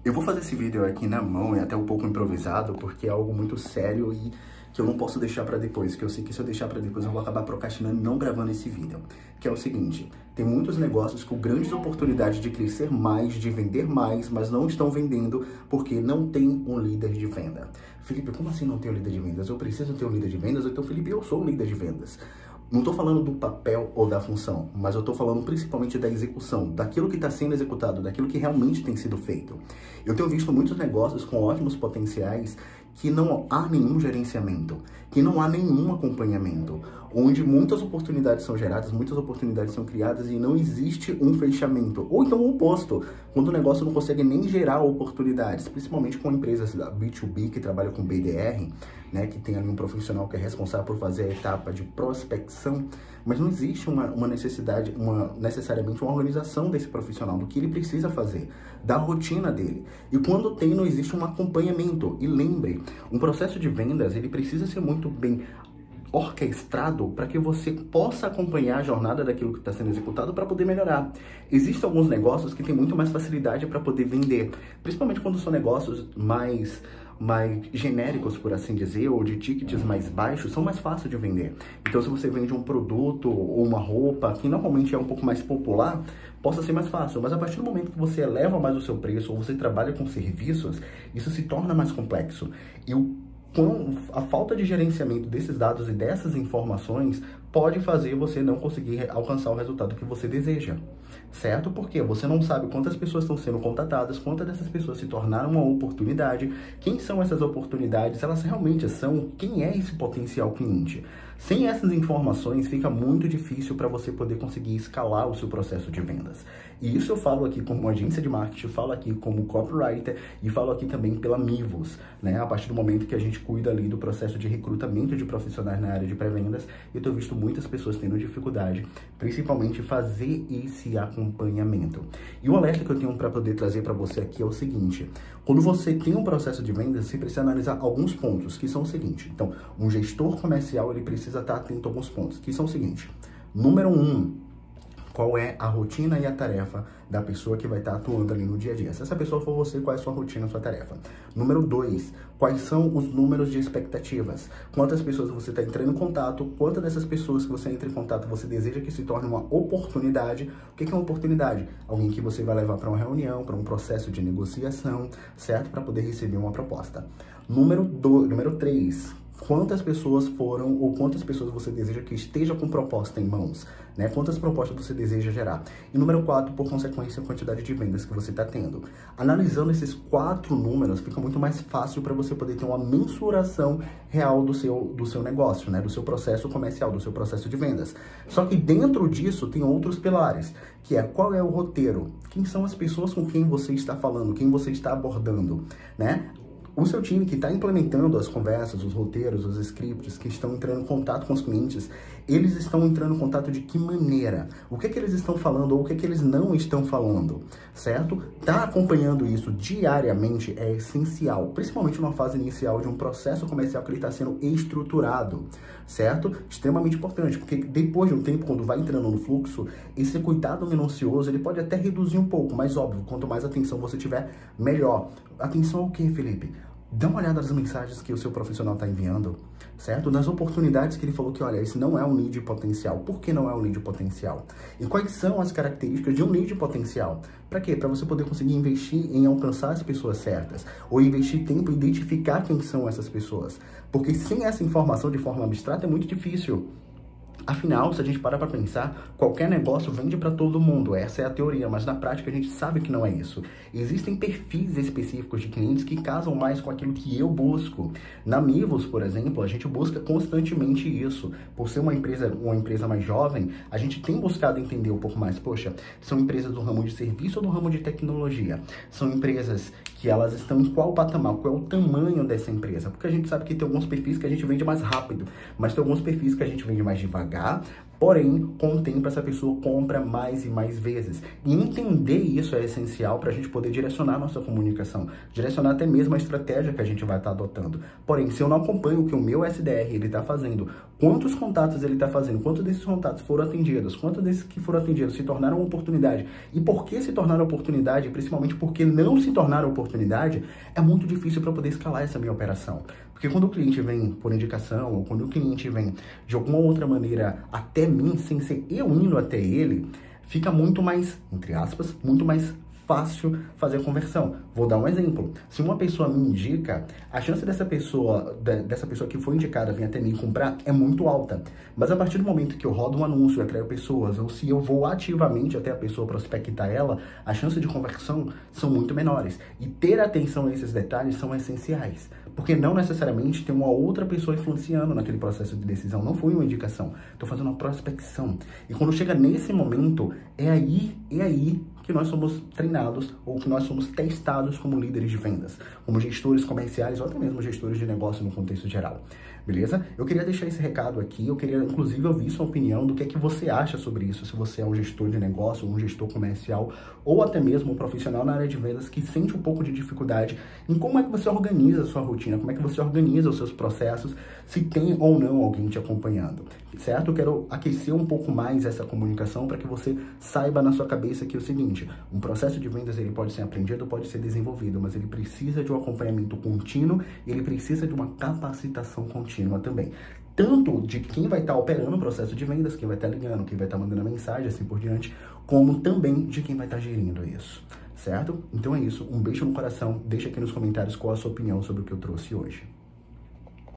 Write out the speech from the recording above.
Eu vou fazer esse vídeo aqui na mão e até um pouco improvisado, porque é algo muito sério e que eu não posso deixar para depois, que eu sei que se eu deixar para depois eu vou acabar procrastinando e não gravando esse vídeo. Que é o seguinte, tem muitos negócios com grandes oportunidades de crescer mais, de vender mais, mas não estão vendendo porque não tem um líder de venda. Felipe, como assim não tem um líder de vendas? Eu preciso ter um líder de vendas? Então, Felipe, eu sou um líder de vendas. Não estou falando do papel ou da função, mas eu estou falando principalmente da execução, daquilo que está sendo executado, daquilo que realmente tem sido feito. Eu tenho visto muitos negócios com ótimos potenciais que não há nenhum gerenciamento, que não há nenhum acompanhamento, onde muitas oportunidades são geradas, muitas oportunidades são criadas e não existe um fechamento. Ou então o oposto, quando o negócio não consegue nem gerar oportunidades, principalmente com empresas da B2B que trabalham com BDR, né, que tem ali um profissional que é responsável por fazer a etapa de prospecção, mas não existe necessariamente uma organização desse profissional, do que ele precisa fazer, da rotina dele. E quando tem, não existe um acompanhamento. E lembre, um processo de vendas, ele precisa ser muito bem orquestrado para que você possa acompanhar a jornada daquilo que está sendo executado para poder melhorar. Existem alguns negócios que têm muito mais facilidade para poder vender, principalmente quando são negócios mais genéricos, por assim dizer, ou de tickets mais baixos, são mais fáceis de vender. Então, se você vende um produto ou uma roupa que normalmente é um pouco mais popular, possa ser mais fácil. Mas a partir do momento que você eleva mais o seu preço ou você trabalha com serviços, isso se torna mais complexo. E a falta de gerenciamento desses dados e dessas informações pode fazer você não conseguir alcançar o resultado que você deseja, certo? Porque você não sabe quantas pessoas estão sendo contatadas, quantas dessas pessoas se tornaram uma oportunidade, quem são essas oportunidades, elas realmente são, quem é esse potencial cliente. Sem essas informações, fica muito difícil para você poder conseguir escalar o seu processo de vendas. E isso eu falo aqui como agência de marketing, falo aqui como copywriter e falo aqui também pela Mivos, né? A partir do momento que a gente cuida ali do processo de recrutamento de profissionais na área de pré-vendas, eu tenho visto muitas pessoas tendo dificuldade, principalmente fazer esse acompanhamento. E o alerta que eu tenho para poder trazer para você aqui é o seguinte: quando você tem um processo de vendas, você precisa analisar alguns pontos, que são o seguinte. Então, um gestor comercial, ele precisa estar atento a alguns pontos, que são o seguinte. Número 1, qual é a rotina e a tarefa da pessoa que vai estar atuando ali no dia a dia. Se essa pessoa for você, qual é a sua rotina, a sua tarefa? Número 2, quais são os números de expectativas? Quantas pessoas você está entrando em contato? Quantas dessas pessoas que você entra em contato você deseja que se torne uma oportunidade? O que é uma oportunidade? Alguém que você vai levar para uma reunião, para um processo de negociação, certo? Para poder receber uma proposta. Número 3, quantas pessoas foram ou quantas pessoas você deseja que esteja com proposta em mãos, né? Quantas propostas você deseja gerar. E número 4, por consequência, a quantidade de vendas que você está tendo. Analisando esses 4 números, fica muito mais fácil para você poder ter uma mensuração real do seu negócio, né? Do seu processo comercial, do seu processo de vendas. Só que dentro disso tem outros pilares, que é qual é o roteiro, quem são as pessoas com quem você está falando, quem você está abordando, né? O seu time que está implementando as conversas, os roteiros, os scripts, que estão entrando em contato com os clientes, eles estão entrando em contato de que maneira? O que é que eles estão falando ou o que é que eles não estão falando, certo? Tá acompanhando isso diariamente é essencial, principalmente numa fase inicial de um processo comercial que ele está sendo estruturado, certo? Extremamente importante, porque depois de um tempo, quando vai entrando no fluxo, esse cuidado minucioso, ele pode até reduzir um pouco, mas óbvio, quanto mais atenção você tiver, melhor. Atenção ao que, Felipe? Dá uma olhada nas mensagens que o seu profissional está enviando, certo? Nas oportunidades que ele falou que, olha, esse não é um lead potencial. Por que não é um lead potencial? E quais são as características de um lead potencial? Para quê? Para você poder conseguir investir em alcançar as pessoas certas, ou investir tempo em identificar quem são essas pessoas. Porque sem essa informação de forma abstrata é muito difícil. Afinal, se a gente parar para pensar, qualquer negócio vende para todo mundo, essa é a teoria, mas na prática a gente sabe que não é isso. Existem perfis específicos de clientes que casam mais com aquilo que eu busco. Na Mivos, por exemplo, a gente busca constantemente isso. Por ser uma empresa mais jovem, a gente tem buscado entender um pouco mais, poxa, são empresas do ramo de serviço ou do ramo de tecnologia? São empresas que elas estão em qual patamar, qual é o tamanho dessa empresa? Porque a gente sabe que tem alguns perfis que a gente vende mais rápido, mas tem alguns perfis que a gente vende mais devagar, pagar, porém, com o tempo, essa pessoa compra mais e mais vezes. E entender isso é essencial para a gente poder direcionar a nossa comunicação, direcionar até mesmo a estratégia que a gente vai estar adotando. Porém, se eu não acompanho o que o meu SDR ele está fazendo, quantos contatos ele está fazendo, quantos desses contatos foram atendidos, quantos desses que foram atendidos se tornaram oportunidade, e por que se tornaram oportunidade, principalmente porque não se tornaram oportunidade, é muito difícil para eu poder escalar essa minha operação. Porque quando o cliente vem por indicação, ou quando o cliente vem de alguma outra maneira até mim, sem ser eu indo até ele, fica muito mais, entre aspas, muito mais fácil fazer a conversão. Vou dar um exemplo. Se uma pessoa me indica, a chance dessa pessoa que foi indicada vir até mim comprar é muito alta. Mas a partir do momento que eu rodo um anúncio e atraio pessoas, ou se eu vou ativamente até a pessoa prospectar ela, a chance de conversão são muito menores. E ter atenção a esses detalhes são essenciais. Porque não necessariamente tem uma outra pessoa influenciando naquele processo de decisão. Não foi uma indicação. Estou fazendo uma prospecção. E quando chega nesse momento, é aí que nós somos treinados ou que nós somos testados como líderes de vendas, como gestores comerciais ou até mesmo gestores de negócio no contexto geral. Beleza? Eu queria deixar esse recado aqui, eu queria inclusive ouvir sua opinião do que é que você acha sobre isso, se você é um gestor de negócio, um gestor comercial ou até mesmo um profissional na área de vendas que sente um pouco de dificuldade em como é que você organiza a sua rotina, como é que você organiza os seus processos, se tem ou não alguém te acompanhando, certo? Eu quero aquecer um pouco mais essa comunicação para que você saiba na sua cabeça que é o seguinte: um processo de vendas ele pode ser aprendido, pode ser desenvolvido, mas ele precisa de um acompanhamento contínuo e ele precisa de uma capacitação contínua também. Tanto de quem vai estar operando o processo de vendas, quem vai estar ligando, quem vai estar mandando a mensagem, assim por diante, como também de quem vai estar gerindo isso, certo? Então é isso, um beijo no coração, deixa aqui nos comentários qual a sua opinião sobre o que eu trouxe hoje.